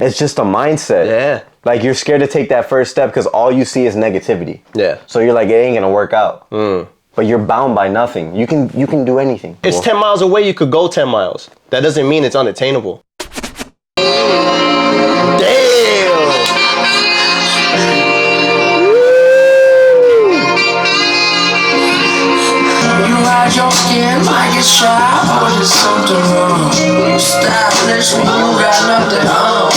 It's just a mindset. Yeah. Like, you're scared to take that first step because all you see is negativity. Yeah. So you're like, it ain't gonna work out. But you're bound by nothing. You can do anything. It's 10 miles away, you could go 10 miles. That doesn't mean it's unattainable. Your skin might get shy, or there's something wrong. You stylish when you got nothing on.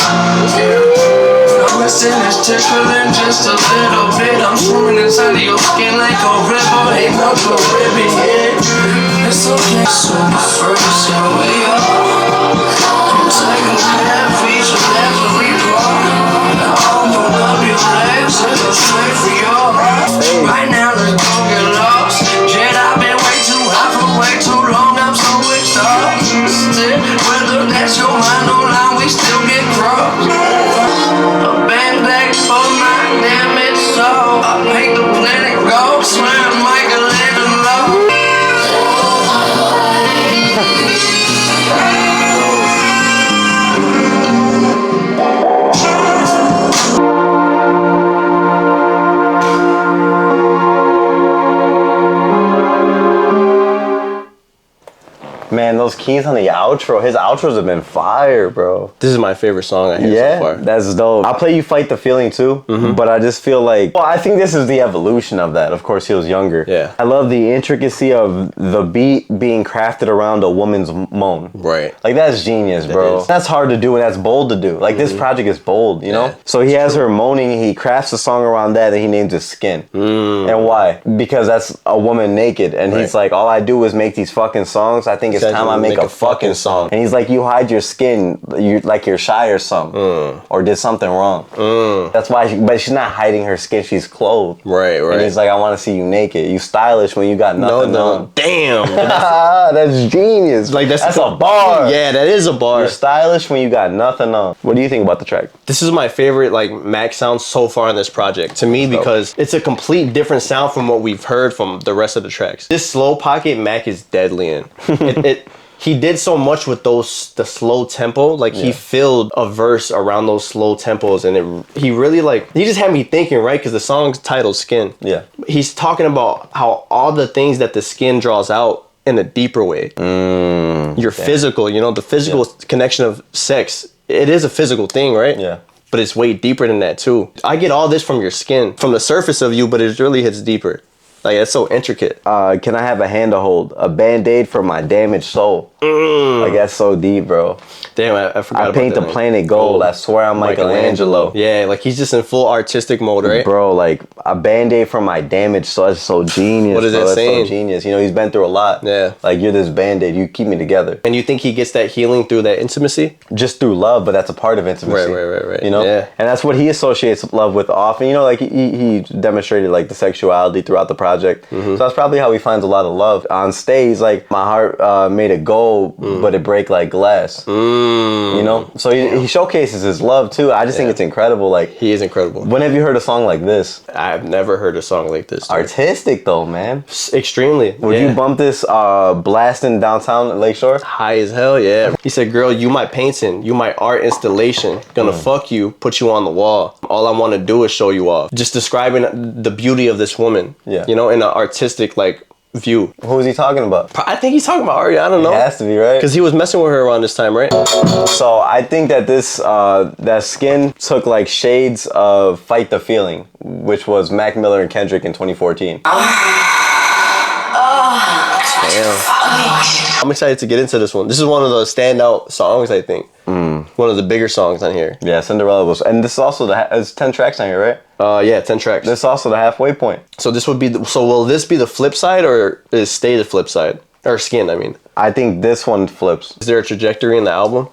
No, it's in this tickling just a little bit. I'm swimming inside of your skin like a river. Ain't no Caribbean. It's okay. So first, here we are. I'm taking every each and every part. Now open up your legs and go straight for your heart. Right now, let's go get lost. Jet, I've been way too long, I'm so exhausted. Whether that's your mind or not, we still get crossed. A band back for my damaged soul. I make the planet go, slam Michelangelo. Man, those keys on the outro, his outros have been fire, bro. This is my favorite song I hear so far. That's dope. I'll play you Fight the Feeling too, but I just feel like, well, I think this is the evolution of that. Of course, he was younger. Yeah. I love the intricacy of the beat being crafted around a woman's moan. Right. Like, that's genius, bro. That's hard to do and that's bold to do. Like, this project is bold, you know? So he has her moaning, he crafts a song around that, and he names it Skin. And why? Because that's a woman naked, and he's like, all I do is make these fucking songs. I think it's time I make a fucking song. And he's like, you hide your skin, you like you're shy or something, or did something wrong. That's why, but she's not hiding her skin, she's clothed. Right. And he's like, I want to see you naked. You stylish when you got nothing on. Damn. That's genius. Like, that's a bar. Yeah, that is a bar. You're stylish when you got nothing on. What do you think about the track? This is my favorite like Mac sound so far in this project to me because it's a complete different sound from what we've heard from the rest of the tracks. This slow pocket Mac is deadly in. He did so much with the slow tempo. Like, he filled a verse around those slow tempos, and he really, like, he just had me thinking, right? Because the song's titled Skin. Yeah. He's talking about how all the things that the skin draws out in a deeper way. Your physical, you know, the physical connection of sex. It is a physical thing, right? Yeah. But it's way deeper than that, too. I get all this from your skin, from the surface of you, but it really hits deeper. Like, it's so intricate. Can I have a hand to hold? A band-aid for my damaged soul. Like, that's so deep, bro. Damn, I forgot about that. I paint the planet gold. I swear I'm Michelangelo. Yeah, like, he's just in full artistic mode, right? Bro, like, a band-aid for my damaged soul. That's so genius, What is that saying? That's so genius. You know, he's been through a lot. Yeah. Like, you're this band-aid. You keep me together. And you think he gets that healing through that intimacy? Just through love, but that's a part of intimacy. Right. You know? Yeah. And that's what he associates love with often. You know, like, he demonstrated, like, the sexuality throughout the project. So that's probably how he finds a lot of love. On stage, like, my heart made it gold, but it break like glass. You know? So he showcases his love, too. I just think it's incredible. Like, he is incredible. When have you heard a song like this? I've never heard a song like this. Artistic, though, man. Extremely. Would you bump this blasting downtown Lakeshore? High as hell, yeah. He said, girl, you my painting, you my art installation. Gonna fuck you, put you on the wall. All I want to do is show you off. Just describing the beauty of this woman. Yeah. You know, in an artistic, like, view. Who is he talking about? I think he's talking about Ari. I don't know. It has to be, right? Because he was messing with her around this time, right? So I think that this that Skin took like shades of Fight the Feeling, which was Mac Miller and Kendrick in 2014. I'm excited to get into this one. This is one of the standout songs, I think. One of the bigger songs on here. Yeah, Cinderella was, and this is also it's 10 tracks on here, right? Yeah, 10 tracks. This is also the halfway point. So this would be so will this be the flip side, or is Stay the flip side? Or Skin, I mean. I think this one flips. Is there a trajectory in the album?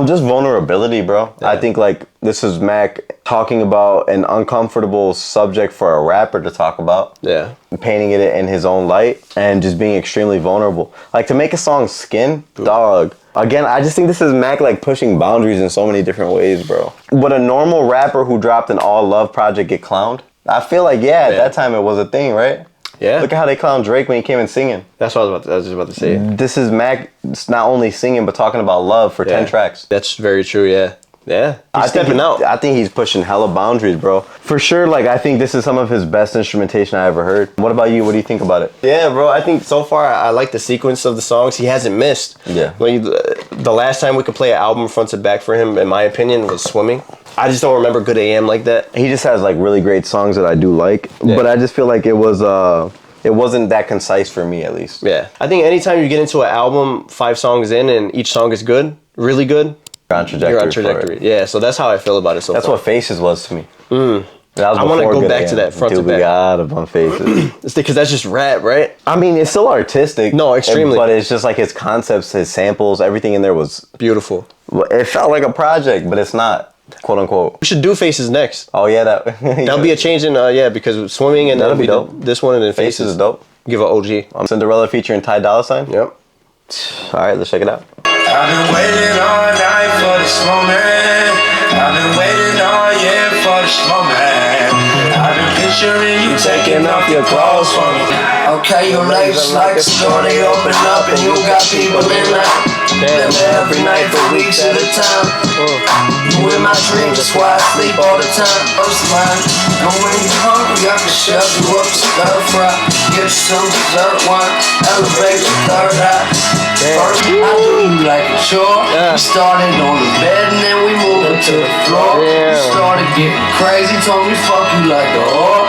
Just vulnerability, bro. Yeah. I think like this is Mac talking about an uncomfortable subject for a rapper to talk about. Yeah. Painting it in his own light and just being extremely vulnerable. Like, to make a song Skin, dog. Again, I just think this is Mac like pushing boundaries in so many different ways, bro. Would a normal rapper who dropped an all love project get clowned? I feel like, at that time it was a thing, right? Yeah. Look at how they clowned Drake when he came in singing. That's what I was just about to say. This is Mac not only singing, but talking about love for 10 tracks. That's very true, yeah. Yeah, he's stepping out. I think he's pushing hella boundaries, bro. For sure, like, I think this is some of his best instrumentation I ever heard. What about you? What do you think about it? Yeah, bro, I think so far I like the sequence of the songs. He hasn't missed. Yeah. The last time we could play an album front to back for him, in my opinion, was Swimming. I just don't remember Good AM like that. He just has, like, really great songs that I do like. Yeah. But I just feel like it wasn't that concise for me, at least. Yeah. I think anytime you get into an album 5 songs in and each song is good, really good, You're on trajectory. Yeah, so that's how I feel about it so That's far. what Faces was to me. That was I want to go back to that front to back. We got up on Faces. It's because that's just rap, right? I mean, it's still artistic. No, extremely. But it's just like his concepts, his samples, everything in there was beautiful. It felt like a project, but it's not, quote unquote. We should do Faces next. Oh yeah, that'll be a change in because Swimming and that'll be dope. This one and then Faces is dope. Give an OG. Cinderella featuring Dolla Sign. Yep. All right, let's check it out. I've been waiting all night for this moment. I've been waiting all year for this moment. I've been picturing you taking off your clothes for me. Okay, your legs like a store, they open up and you got people in line. Live every night for weeks at a time. You in my dreams, that's why I sleep all the time. First line, and when you hungry, I can shove you up, stir fry. Get you some dessert wine, elevate your third eye. First, I do you like a chore. We started on the bed and then we moved to the floor. We started getting crazy, told me fuck you like a whore.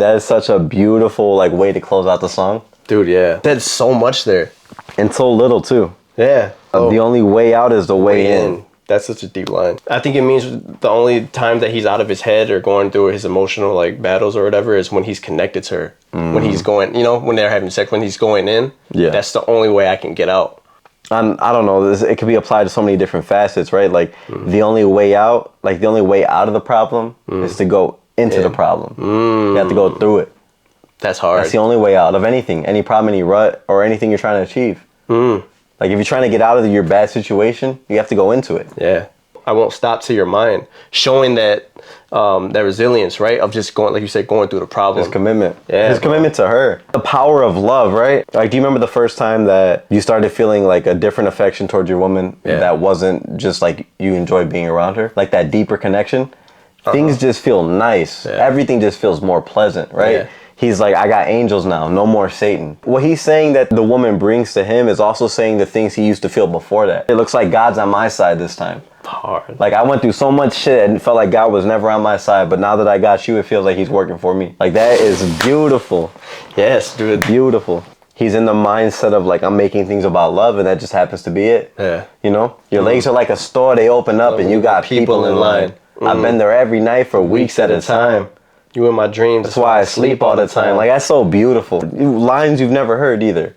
That is such a beautiful like way to close out the song. Dude, yeah. There's so much there. And so little too. Yeah. The only way out is the way in. That's such a deep line. I think it means the only time that he's out of his head or going through his emotional like battles or whatever is when he's connected to her. When he's going, when they're having sex, when he's going in. Yeah. That's the only way I can get out. I don't know. It could be applied to so many different facets, right? Like the only way out, like the only way out of the problem is to go into the problem. You have to go through it. That's hard. That's the only way out of anything, any problem, any rut, or anything you're trying to achieve. Like if you're trying to get out of your bad situation, you have to go into it. Yeah. I won't stop to your mind, showing that that resilience, right? Of just going, like you said, going through the problem. His commitment. Yeah. His commitment to her. The power of love, right? Like, do you remember the first time that you started feeling like a different affection towards your woman that wasn't just like you enjoyed being around her? Like that deeper connection? Things just feel nice. Yeah. Everything just feels more pleasant, right? Yeah. He's like, I got angels now, no more Satan. What he's saying that the woman brings to him is also saying the things he used to feel before that. It looks like God's on my side this time. Hard. Like I went through so much shit and felt like God was never on my side, but now that I got you, it feels like he's working for me. Like that is beautiful. Yes, dude. Beautiful. He's in the mindset of like, I'm making things about love and that just happens to be it. Yeah. You know, your legs are like a store, they open up and you got people in line. I've been there every night for weeks at a time. You in my dreams. That's why I sleep all the time. Like, that's so beautiful. Lines you've never heard either.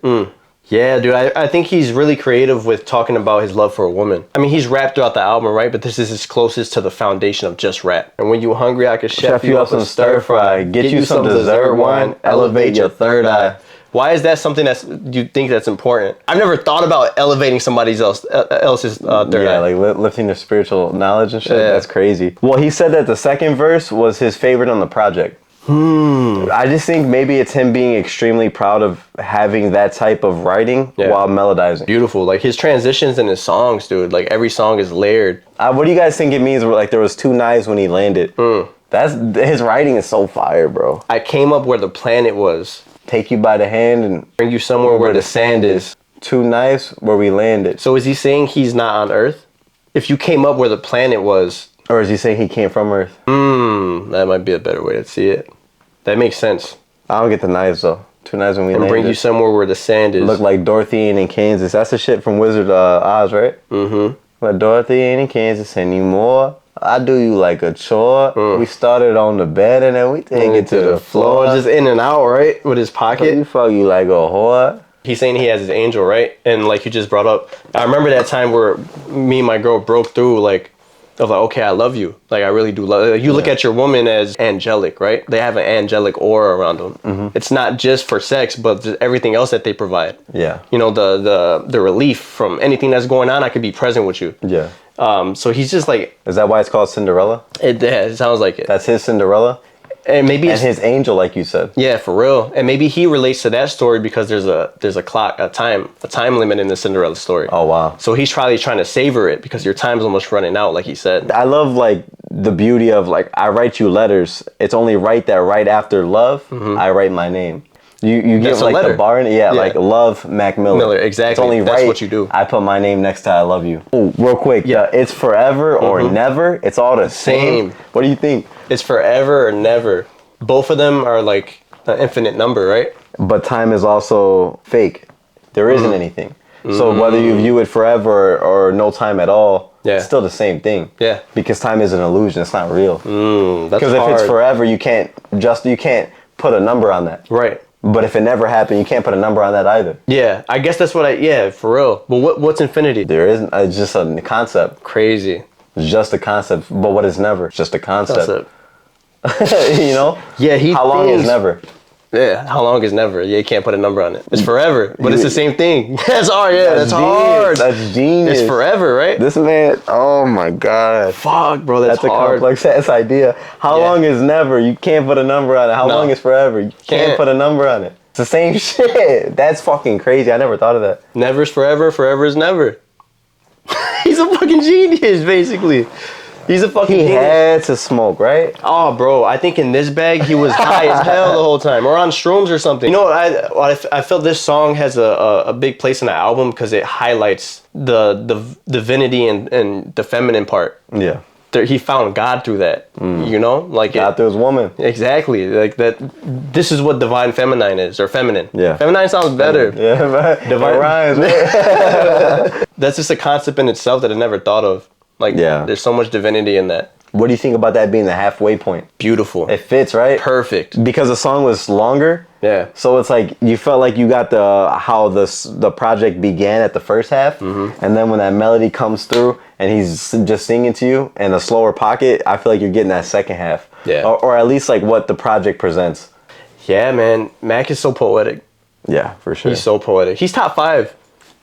Yeah, dude. I think he's really creative with talking about his love for a woman. I mean, he's rapped throughout the album, right? But this is his closest to the foundation of just rap. And when you hungry, I could chef you up some stir fry. Get you some dessert wine. Elevate your third eye. Why is that something you think that's important? I've never thought about elevating somebody else's third eye. Yeah, like lifting their spiritual knowledge and shit. Yeah. That's crazy. Well, he said that the second verse was his favorite on the project. I just think maybe it's him being extremely proud of having that type of writing while melodizing. Beautiful. Like his transitions in his songs, dude. Like every song is layered. What do you guys think it means? Like there was 2 knives when he landed. His writing is so fire, bro. I came up where the planet was. Take you by the hand and bring you somewhere where the sand is. 2 knives where we landed. So is he saying he's not on Earth? If you came up where the planet was. Or is he saying he came from Earth? That might be a better way to see it. That makes sense. I don't get the knives though. 2 knives when we landed. Bring you somewhere where the sand is. Look like Dorothy ain't in Kansas. That's the shit from Wizard Oz, right? But Dorothy ain't in Kansas anymore. I do you like a chore. We started on the bed and then we take it to the floor. Just in and out, right? With his pocket. We fuck you like a whore. He's saying he has his angel, right? And like you just brought up, I remember that time where me and my girl broke through, like, of like, okay, I love you. Like, I really do love you. Look at your woman as angelic, right? They have an angelic aura around them. Mm-hmm. It's not just for sex, but just everything else that they provide. Yeah. You know, the relief from anything that's going on, I could be present with you. Yeah. So he's just like... Is that why it's called Cinderella? It sounds like it. That's his Cinderella? And maybe and his angel, like you said. Yeah, for real. And maybe he relates to that story because there's a clock, a time limit in the Cinderella story. Oh wow. So he's probably trying to savor it because your time's almost running out, like he said. I love like the beauty of like, I write you letters. It's only right that right after love, I write my name. You give like the bar in it, like love macmiller. Exactly. It's only That's right. What you do. I put my name next to I love you. Ooh, real quick, it's forever or never. It's all the same. What do you think? It's forever or never. Both of them are like an infinite number, right? But time is also fake. There isn't anything. So whether you view it forever or no time at all, it's still the same thing. Yeah. Because time is an illusion. It's not real. That's because if it's forever, you can't put a number on that. Right. But if it never happened, you can't put a number on that either. Yeah, I guess that's what for real. But what's infinity? There isn't. It's just a concept. Crazy. It's just a concept. But what is never? It's just a concept. You know? Yeah, How long is never? Yeah, how long is never? Yeah, you can't put a number on it. It's forever, but it's the same thing. That's hard, that's hard. That's genius. It's forever, right? This man, oh my God. Fuck, bro, that's hard. A complex ass idea. How long is never? You can't put a number on it. How long is forever? You can't put a number on it. It's the same shit. That's fucking crazy. I never thought of that. Never's forever, forever is never. He's a fucking genius, basically. He's a fucking genius. He had to smoke, right? Oh, bro, I think in this bag he was high as hell the whole time, or on shrooms or something. You know what? I felt this song has a big place in the album because it highlights the divinity and the feminine part. Yeah. He found God through that. You know, like God through his woman. Exactly, like that. This is what divine feminine is, or feminine. Yeah. Feminine sounds better. Yeah, man. Divine rhymes. Right? That's just a concept in itself that I never thought of. Like, there's so much divinity in that. What do you think about that being the halfway point? Beautiful. It fits, right? Perfect. Because the song was longer. Yeah. So it's like you felt like you got how the project began at the first half, and then when that melody comes through and he's just singing to you in a slower pocket, I feel like you're getting that second half. Yeah. Or at least like what the project presents. Yeah, man. Mac is so poetic. Yeah, for sure. He's so poetic. He's top 5.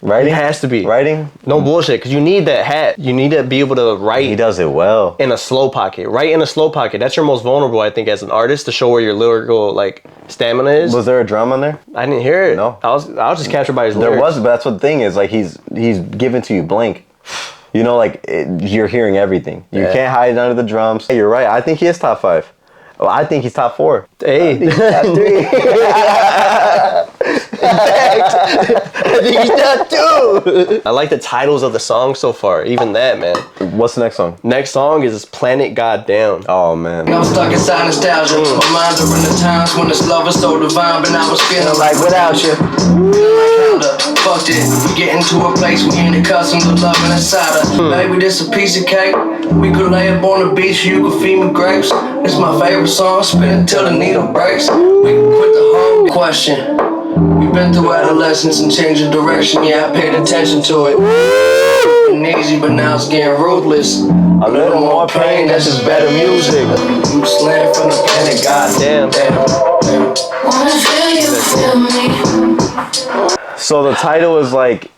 Writing? He has to be. Writing? No bullshit, because you need that hat. You need to be able to write. He does it well. In a slow pocket. Write in a slow pocket. That's your most vulnerable, I think, as an artist, to show where your lyrical, like, stamina is. Was there a drum on there? I didn't hear it. No. I was just captured by his lyrics. There was, but that's what the thing is. Like, he's given to you blank. You know, like, you're hearing everything. You can't hide under the drums. Hey, you're right. I think he is top 5. Well, I think he's top 4. Hey. I think he's top 3. I think he's top 2. I like the titles of the song so far. Even that, man. What's the next song? Next song is Planet Goddamn. Oh, man. I'm stuck inside nostalgia. My mind during the times when this love was so divine, but I was feeling like without you. Fucked it. We get into a place we ain't accustomed to loving inside her. Maybe this a piece of cake. We could lay up on the beach, you could feed me grapes. It's my favorite song, spin it till the needle breaks. We can quit the whole question. We've been through adolescence and changing direction, yeah, I paid attention to it. And easy, but now it's getting ruthless. A little more pain, that's just better music. You slam from the planet, goddamn. Wanna feel you feel me. So the title is like,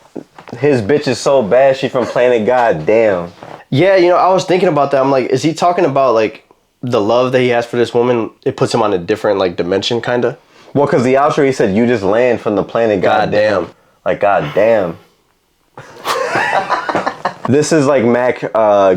his bitch is so bad, she from planet goddamn. Yeah, you know, I was thinking about that. I'm like, is he talking about like the love that he has for this woman? It puts him on a different like dimension, kind of. Well, because the outro, he said, you just land from the planet goddamn. Like, goddamn. This is like Mac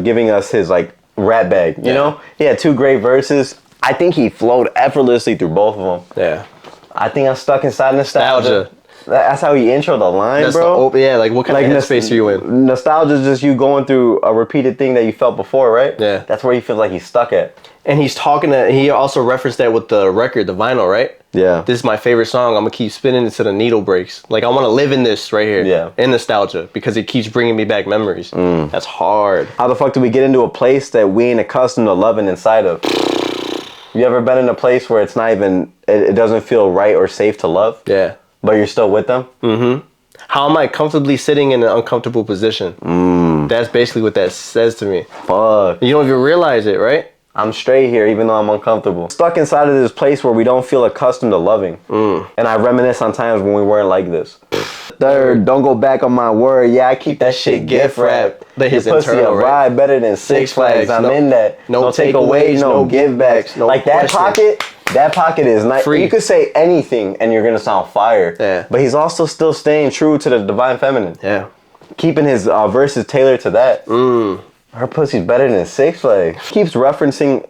giving us his like rap bag, you know? He had 2 great verses. I think he flowed effortlessly through both of them. Yeah. I think I'm stuck inside nostalgia. That's how he intro the line, That's bro. Like what kind of headspace are you in? Nostalgia is just you going through a repeated thing that you felt before, right? Yeah. That's where you feel like he's stuck at. And he's talking he also referenced that with the record, the vinyl, right? Yeah. This is my favorite song. I'm gonna keep spinning it till the needle breaks. Like I wanna live in this right here. Yeah. In nostalgia, because it keeps bringing me back memories. That's hard. How the fuck do we get into a place that we ain't accustomed to loving inside of? You ever been in a place where it's not even, it doesn't feel right or safe to love? Yeah. But you're still with them? Mm-hmm. How am I comfortably sitting in an uncomfortable position? That's basically what that says to me. Fuck. You don't even realize it, right? I'm straight here even though I'm uncomfortable. Stuck inside of this place where we don't feel accustomed to loving. And I reminisce on times when we weren't like this. Third, don't go back on my word. Yeah, I keep that shit gift wrapped. His Your pussy internal, a right? ride better than Six Flags. I'm No- in that. no takeaways, no give backs. no like that question. that pocket is nice. Free. You could say anything and you're gonna sound fire. Yeah. But he's also still staying true to the divine feminine. Yeah. Keeping his verses tailored to that. Her pussy's better than Six Flags. Keeps referencing,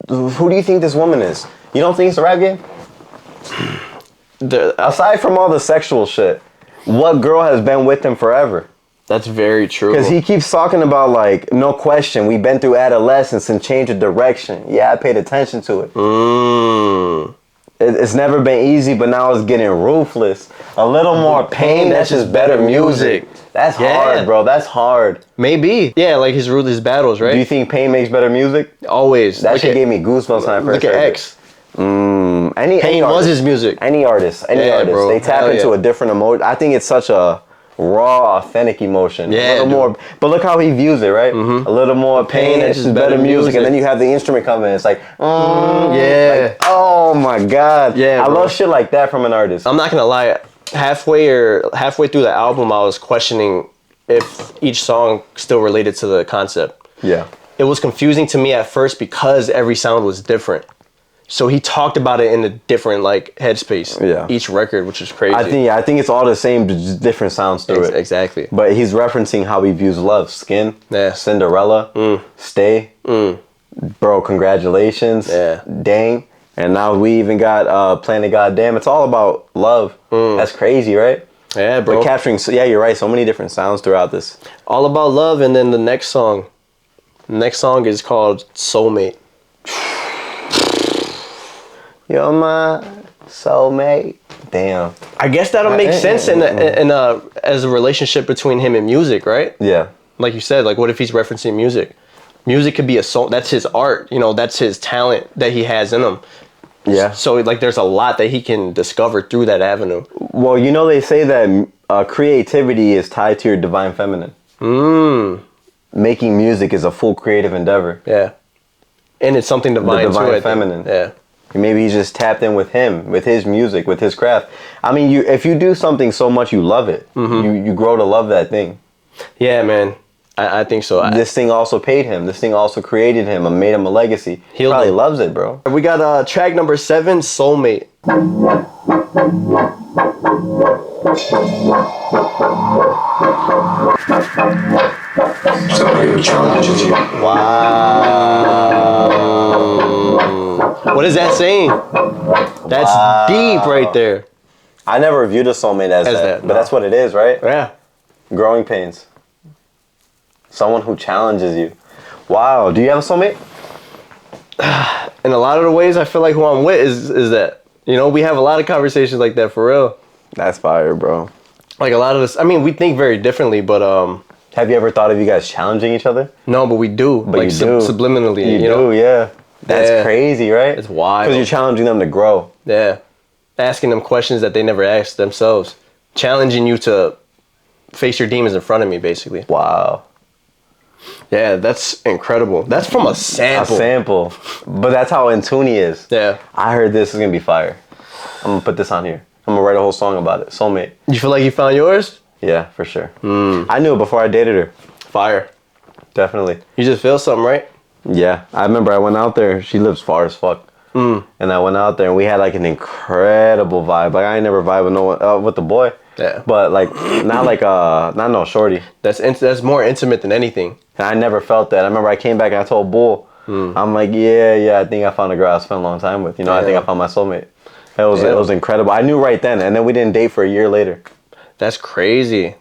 who do you think this woman is? You don't think it's a rap game? Aside from all the sexual shit, what girl has been with him forever? That's very true. Because he keeps talking about, like, no question, we've been through adolescence and changed of direction. Yeah, I paid attention to it. It's never been easy, but now it's getting ruthless. A little more pain, that's just better music. That's hard, bro. That's hard. Maybe. Yeah, like his ruthless battles, right? Do you think pain makes better music? Always. That shit gave me goosebumps when I first Look at heard X. it. Any Pain artist, was his music. Any artist, Bro. they tap Hell into yeah. a different emotion. I think it's such a raw, authentic emotion. Yeah, a little dude. more. But look how he views it, right? A little more pain, that's it's just just better better music, and music. then you have the instrument come in. It's like, yeah. like, oh my god, Yeah, I bro. love shit like that from an artist. I'm not gonna lie. Halfway through the album, I was questioning if each song still related to the concept. Yeah, It was confusing to me at first because every sound was different. So he talked about it in a different like headspace. Yeah. Each record, which is crazy. I think it's all the same, just different sounds through it. Exactly. But he's referencing how he views love. Skin, Yeah. Cinderella, Stay, bro, congratulations, Yeah. Dang. And now we even got Planet Goddamn. It's all about love. That's crazy, right? Yeah, bro. But capturing, yeah, you're right, so many different sounds throughout this. All about love, and then the next song. The next song is called Soulmate. You're my soulmate. Damn. I guess that'll make sense in as a relationship between him and music, right? Yeah. Like you said, like what if he's referencing music? Music could be a song. That's his art. You know, that's his talent that he has in him. Yeah. So like, there's a lot that he can discover through that avenue. Well, you know, they say that creativity is tied to your divine feminine. Making music is a full creative endeavor. Yeah. And it's something divine, divine too, I think. feminine. Yeah. Maybe he's just tapped in with him, with his music, with his craft. I mean, if you do something so much you love it, you grow to love that thing. Yeah, man. I think so. This thing also paid him. This thing also created him and made him a legacy. He Healed probably him. loves it, bro. We got track number 7, Soulmate. Somebody challenges you. Wow. What is that saying? That's deep right there. I never viewed a soulmate as that, but no. that's what it is, right? Yeah. Growing pains. Someone who challenges you. Wow. Do you have a soulmate? In a lot of the ways, I feel like who I'm with is that, you know, we have a lot of conversations like that for real. That's fire, bro. Like a lot of this, I mean, we think very differently, but Have you ever thought of you guys challenging each other? no, but we do. But like you do. Subliminally, You know? do, yeah. That's Yeah. crazy, right? It's wild. Because you're challenging them to grow. Yeah. Asking them questions that they never asked themselves. Challenging you to face your demons in front of me, basically. Wow. Yeah, that's incredible. That's from a sample. A sample. But that's how in tune he is. Yeah. I heard this is going to be fire. I'm going to put this on here. I'm going to write a whole song about it. Soulmate. You feel like you found yours? Yeah, for sure. I knew it before I dated her. Fire. Definitely. You just feel something, right? Yeah. I remember I went out there. She lives far as fuck. And I went out there and we had like an incredible vibe. Like I ain't never vibe with no one, with the boy. Yeah. But like, not no shorty. That's more intimate than anything. And I never felt that. I remember I came back and I told Bull, I'm like, yeah, I think I found a girl I spent a long time with. You know, I think I found my soulmate. It was incredible. I knew right then. And then we didn't date for a year later. That's crazy.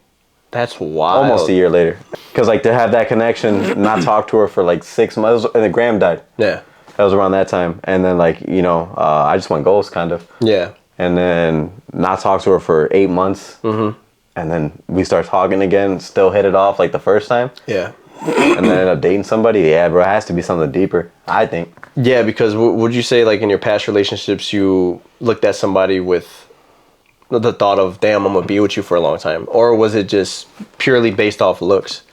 That's wild. Almost a year later. Because like to have that connection, not talk to her for like 6 months. And then Graham died. Yeah. That was around that time. And then like, you know, I just went ghost kind of. Yeah. And then not talk to her for 8 months. And then we start talking again, still hit it off like the first time. Yeah. And then end up dating somebody. Yeah, bro, it has to be something deeper, I think. Yeah, because would you say like in your past relationships you looked at somebody with the thought of, damn, I'm gonna be with you for a long time, or was it just purely based off looks?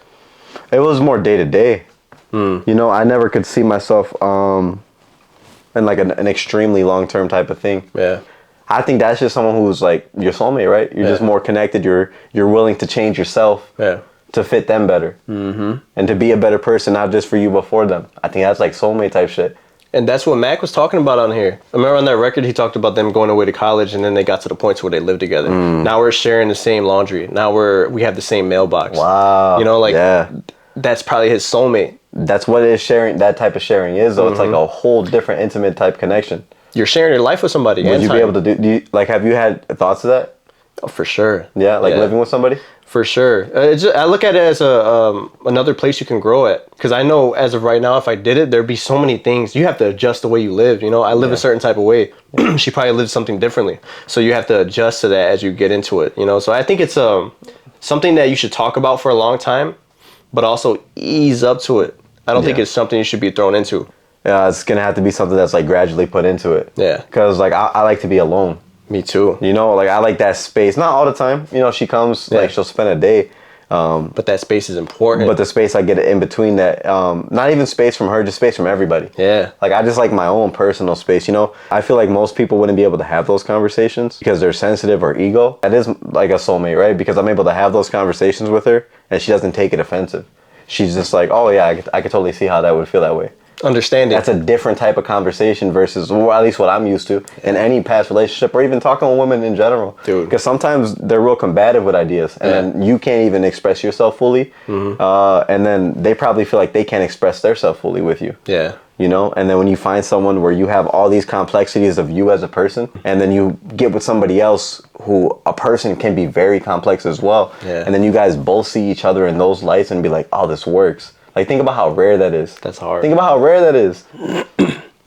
It was more day to day. You know, I never could see myself in like an extremely long term type of thing. Yeah. I think that's just someone who's like your soulmate, right? You're just more connected. You're willing to change yourself to fit them better, and to be a better person, not just for you but for them. I think that's like soulmate type shit. And that's what Mac was talking about on here. I remember on that record, he talked about them going away to college, and then they got to the point where they live together. Now we're sharing the same laundry. Now we have the same mailbox. Wow. You know, like that's probably his soulmate. That's what it is sharing. That type of sharing is though. It's like a whole different intimate type connection. You're sharing your life with somebody. Would you be able to do you, like, have you had thoughts of that? Oh, for sure. Yeah, like living with somebody? For sure. I look at it as another place you can grow at. Because I know as of right now, if I did it, there'd be so many things. You have to adjust the way you live. You know, I live a certain type of way. She probably lives something differently. So you have to adjust to that as you get into it. You know, so I think it's something that you should talk about for a long time, but also ease up to it. I don't think it's something you should be thrown into. Yeah, it's gonna have to be something that's like gradually put into it. Yeah. Because like I like to be alone. Me too. You know, like I like that space. Not all the time. You know, she comes, like she'll spend a day. But that space is important. But the space I get in between that, not even space from her, just space from everybody. Yeah. Like I just like my own personal space, you know? I feel like most people wouldn't be able to have those conversations because they're sensitive or ego. That is like a soulmate, right? Because I'm able to have those conversations with her and she doesn't take it offensive. She's just like, oh yeah, I could totally see how that would feel that way. Understanding. That's a different type of conversation versus, well, at least what I'm used to in any past relationship or even talking with women in general. Dude. Because sometimes they're real combative with ideas and then you can't even express yourself fully. And then they probably feel like they can't express themselves fully with you. Yeah. You know, and then when you find someone where you have all these complexities of you as a person, and then you get with somebody else who a person can be very complex as well. Yeah. And then you guys both see each other in those lights and be like, oh, this works. Like, think about how rare that is. That's hard. Think about how rare that is.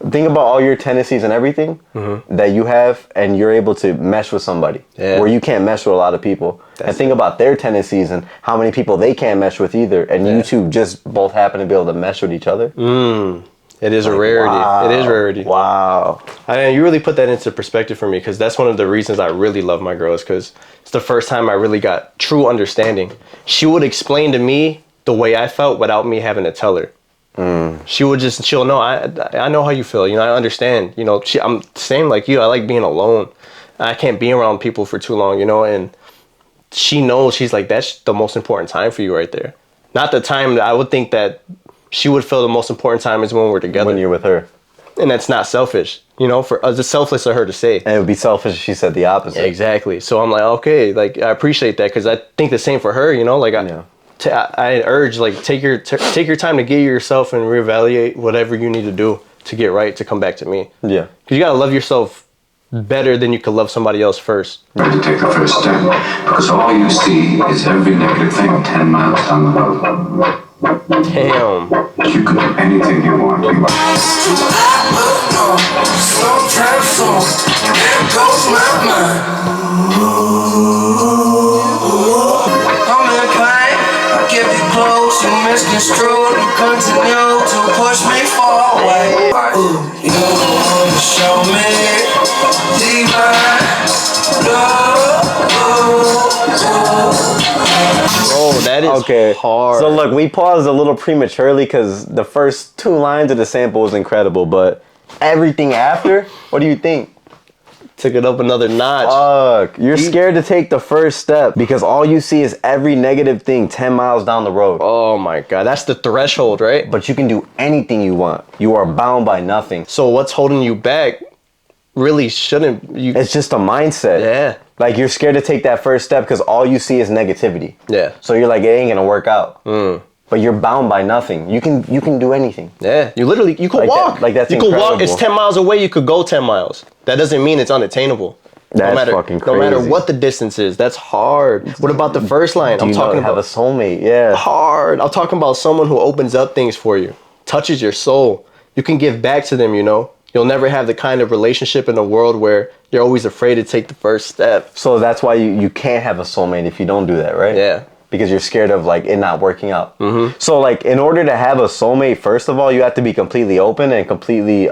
Think about all your tendencies and everything that you have, and you're able to mesh with somebody where you can't mesh with a lot of people. And think about their tendencies and how many people they can't mesh with either. And you two just both happen to be able to mesh with each other. It is a rarity. Wow. It is rarity. Wow. You really put that into perspective for me, because that's one of the reasons I really love my girls, because it's the first time I really got true understanding. She would explain to me the way I felt without me having to tell her. She'll know, I know how you feel, you know, I understand, you know, I'm the same like you, I like being alone. I can't be around people for too long, you know, and she knows, she's like, that's the most important time for you right there. Not the time that I would think that she would feel the most important time is when we're together. When you're with her. And that's not selfish, you know, for us, it's selfless of her to say. And it would be selfish if she said the opposite. Exactly. So I'm like, okay, like, I appreciate that, because I think the same for her, you know, like, I urge, like, take your time to get yourself and reevaluate whatever you need to do to get right, to come back to me. Yeah. Because you got to love yourself better than you could love somebody else first. Ready to take the first step, because all you see is every negative thing 10 miles down the road. Damn. You can do anything you want. Sometimes so, there goes my mind. I'm in pain, I keep you close, you misconstrued, you continue to push me far away. You wanna show me divine love. Bro, that is hard. So look, we paused a little prematurely because the first 2 lines of the sample was incredible, but everything after, what do you think? Took it up another notch. Fuck, you're scared to take the first step because all you see is every negative thing 10 miles down the road. Oh my God, that's the threshold, right? But you can do anything you want. You are bound by nothing. So what's holding you back really shouldn't you? It's just a mindset. Yeah. Like, you're scared to take that first step because all you see is negativity. Yeah. So you're like, it ain't gonna work out. But you're bound by nothing. You can do anything. Yeah. You could Like walk. that, like, that's you could incredible. walk. It's 10 miles away. You could go 10 miles. That doesn't mean it's unattainable. That's fucking crazy. No matter what the distance is, that's hard. What about the first line? I'm talking about have a soulmate. Yeah. Hard. I'm talking about someone who opens up things for you, touches your soul. You can give back to them, you know. You'll never have the kind of relationship in the world where you're always afraid to take the first step. So that's why you can't have a soulmate if you don't do that, right? Yeah. Because you're scared of, like, it not working out. So, like, in order to have a soulmate, first of all, you have to be completely open and completely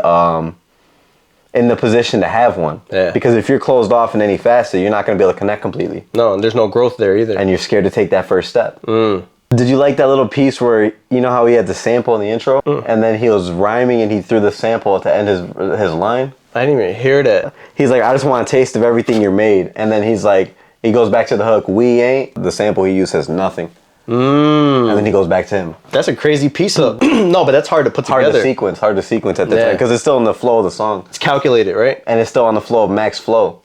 in the position to have one. Yeah. Because if you're closed off in any facet, you're not going to be able to connect completely. No, and there's no growth there either. And you're scared to take that first step. Did you like that little piece where, you know how he had the sample in the intro? And then he was rhyming and he threw the sample at the end of his line? I didn't even hear that. He's like, I just want a taste of everything you're made. And then he's like, he goes back to the hook, we ain't. The sample he used says nothing. And then he goes back to him. That's a crazy piece of... No, but that's hard to put together. Hard to sequence at the time. Because it's still in the flow of the song. It's calculated, right? And it's still on the flow of Mac's flow.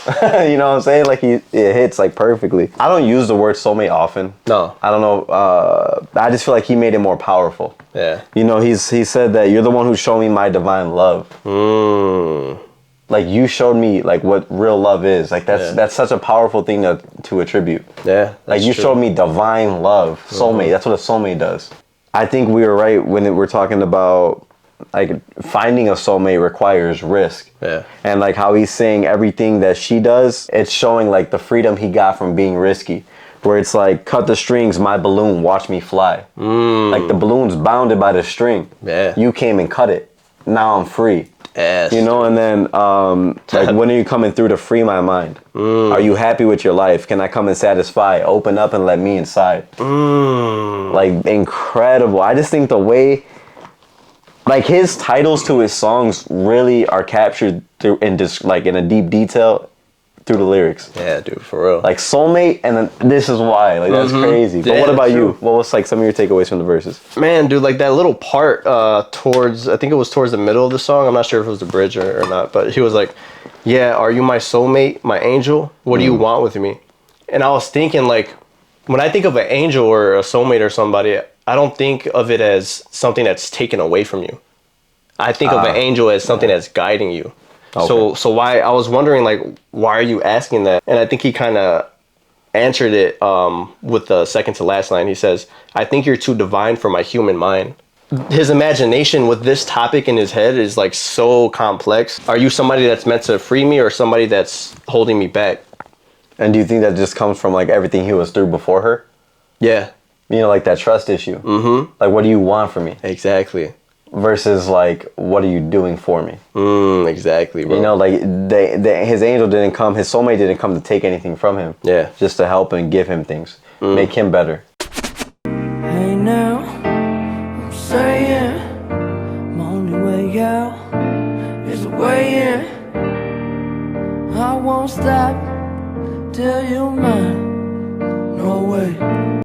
You know what I'm saying? Like, it hits, like, perfectly. I don't use the word soulmate often. No. I don't know. I just feel like he made it more powerful. Yeah. You know, he said that you're the one who showed me my divine love. Like, you showed me, like, what real love is. Like, that's such a powerful thing to attribute. Yeah. Like, you showed me divine love. Soulmate. That's what a soulmate does. I think we were right when we're talking about, like, finding a soulmate requires risk. Yeah. And, like, how he's saying everything that she does, it's showing, like, the freedom he got from being risky. Where it's like, cut the strings, my balloon, watch me fly. Like, the balloon's bounded by the string. Yeah. You came and cut it. Now I'm free. Yes. You know, and then, like, when are you coming through to free my mind? Are you happy with your life? Can I come and satisfy? Open up and let me inside. Like, incredible. I just think the way, like, his titles to his songs really are captured through in just, like, in a deep detail through the lyrics. Yeah, dude, for real. Like, soulmate, and then this is why. Like, that's crazy. But what about you? What was, like, some of your takeaways from the verses? Man, dude, like, that little part towards, I think it was towards the middle of the song. I'm not sure if it was the bridge or not, but he was like, yeah, are you my soulmate, my angel? What do you want with me? And I was thinking, like, when I think of an angel or a soulmate or somebody, I don't think of it as something that's taken away from you. I think of an angel as something that's guiding you. Okay. So why, I was wondering, like, why are you asking that? And I think he kind of answered it with the second to last line. He says, I think you're too divine for my human mind. His imagination with this topic in his head is, like, so complex. Are you somebody that's meant to free me or somebody that's holding me back? And do you think that just comes from, like, everything he was through before her? Yeah. You know, like, that trust issue. Like, what do you want from me? Exactly. Versus, like, what are you doing for me? Exactly, bro. You know, like, his angel didn't come, his soulmate didn't come to take anything from him. Yeah. Just to help and give him things. Make him better. Hey now, I'm saying my only way out is the way in. I won't stop till you're mine. No way.